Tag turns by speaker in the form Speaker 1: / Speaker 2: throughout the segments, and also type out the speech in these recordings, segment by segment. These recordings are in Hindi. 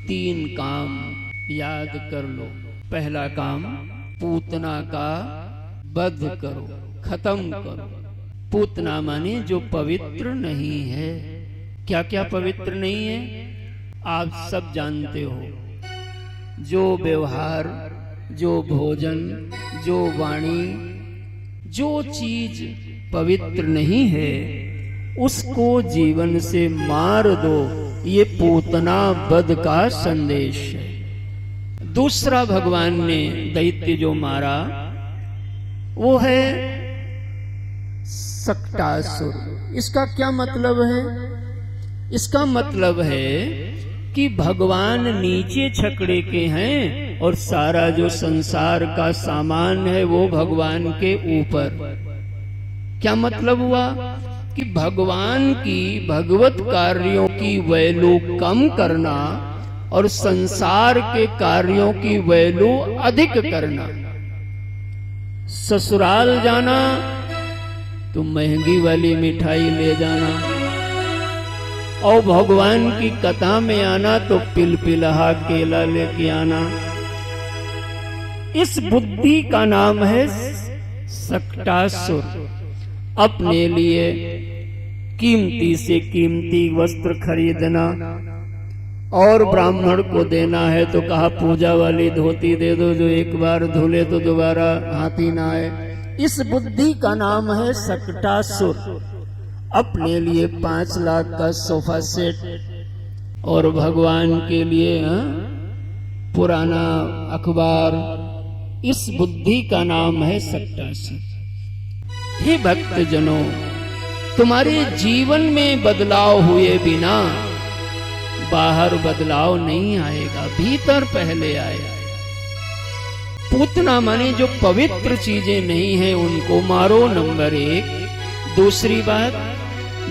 Speaker 1: 3 काम याद कर लो। पहला काम, पूतना का वध करो, खत्म करो। पूतना माने जो पवित्र नहीं है। क्या क्या पवित्र नहीं है आप सब जानते हो। जो व्यवहार, जो भोजन, जो वाणी, जो चीज पवित्र नहीं है उसको जीवन से मार दो। ये पूतना वध का संदेश है। दूसरा भगवान ने दैत्य जो मारा वो है सक्टासुर। इसका क्या मतलब है? इसका मतलब है कि भगवान नीचे छकड़े के हैं और सारा जो संसार का सामान है वो भगवान के ऊपर। क्या मतलब हुआ कि भगवान की भगवत कार्यों की वैल्यू कम करना और संसार के कार्यों की वैल्यू अधिक करना। ससुराल जाना तो महंगी वाली मिठाई ले जाना और भगवान की कथा में आना तो पिलपिलहा केला लेके आना। इस बुद्धि का नाम है सक्टासुर। अपने लिए कीमती से कीमती वस्त्र खरीदना और ब्राह्मण को देना है तो कहा पूजा वाली धोती दे दो जो एक बार धुले तो दोबारा हाथी ना आए। इस बुद्धि का नाम है सक्टासुर। अपने लिए 5 लाख का सोफा सेट और भगवान के लिए पुराना अखबार। इस बुद्धि का नाम है सक्टासुर। हे भक्तजनों, तुम्हारे जीवन में बदलाव हुए बिना बाहर बदलाव नहीं आएगा, भीतर पहले आएगा। पूतना माने जो पवित्र चीजें नहीं है उनको मारो, नंबर 1। दूसरी बात,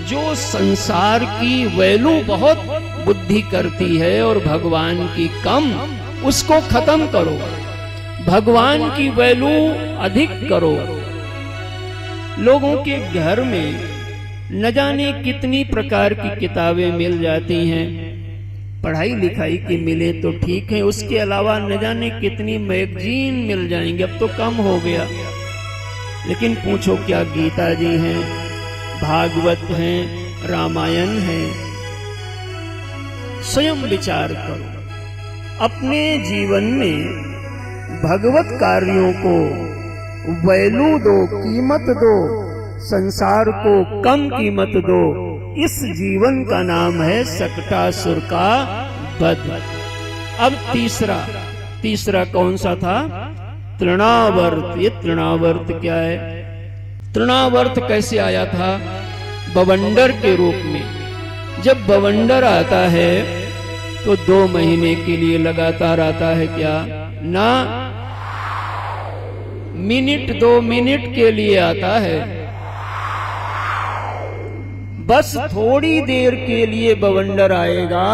Speaker 1: जो संसार की वैल्यू बहुत बुद्धि करती है और भगवान की कम, उसको खत्म करो। भगवान की वैल्यू अधिक करो। लोगों के घर में न जाने कितनी प्रकार की किताबें मिल जाती हैं। पढ़ाई लिखाई की मिले तो ठीक है, उसके अलावा न जाने कितनी मैगजीन मिल जाएंगे। अब तो कम हो गया, लेकिन पूछो क्या गीता जी हैं, भागवत हैं, रामायण है। स्वयं विचार करो। अपने जीवन में भगवत कार्यों को वैल्यू दो, कीमत दो, संसार को कम कीमत दो। इस जीवन का नाम है सक्टासुर का वध। अब तीसरा कौन सा था? तृणावर्त। ये तृणावर्त क्या है? तृणावर्त कैसे आया था? बवंडर के रूप में। जब बवंडर आता है तो 2 महीने के लिए लगातार आता है क्या? ना, मिनट 2 मिनट के लिए आता है। बस थोड़ी देर के लिए बवंडर आएगा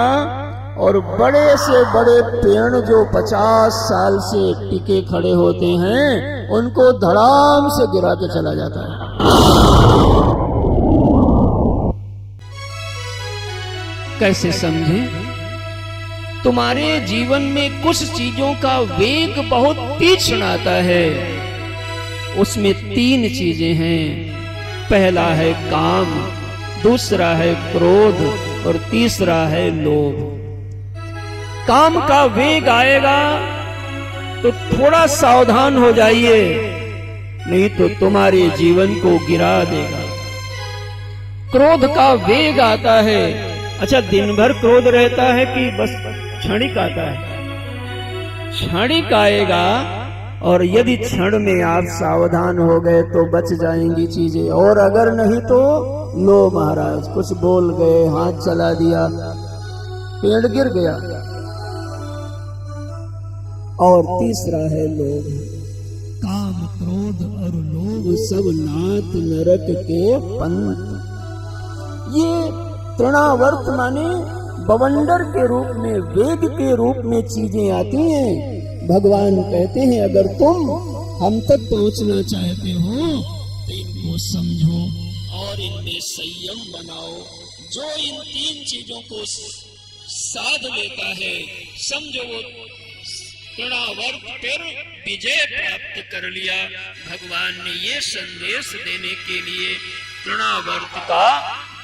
Speaker 1: और बड़े से बड़े पेड़ जो 50 साल से टिके खड़े होते हैं उनको धड़ाम से गिरा के चला जाता है। कैसे समझें? तुम्हारे जीवन में कुछ चीजों का वेग बहुत तीक्ष्ण आता है। उसमें 3 चीजें हैं। पहला है काम, दूसरा है क्रोध और तीसरा है लोभ। काम का वेग आएगा तो थोड़ा सावधान हो जाइए, नहीं तो तुम्हारे जीवन को गिरा देगा। क्रोध का वेग आता है। अच्छा, दिन भर क्रोध रहता है कि बस क्षणिक आता है? क्षणिक आएगा, और यदि क्षण में आप सावधान हो गए तो बच जाएंगी चीजें, और अगर नहीं तो लो महाराज, कुछ बोल गए, हाथ चला दिया, पेड़ गिर गया। और तीसरा है लोभ। काम, क्रोध और लोभ सब नाथ नरक के पंथ। ये तृणावर्त माने बवंडर के रूप में, वेग के रूप में चीजें आती हैं। भगवान कहते हैं अगर तुम हम तक पहुंचना चाहते हो तो इनको समझो और इनमें संयम बनाओ। जो इन 3 चीजों को साध लेता है, समझो वो तृणावर्त पर विजय प्राप्त कर लिया। भगवान ने ये संदेश देने के लिए तृणावर्त का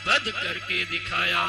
Speaker 1: वध करके दिखाया।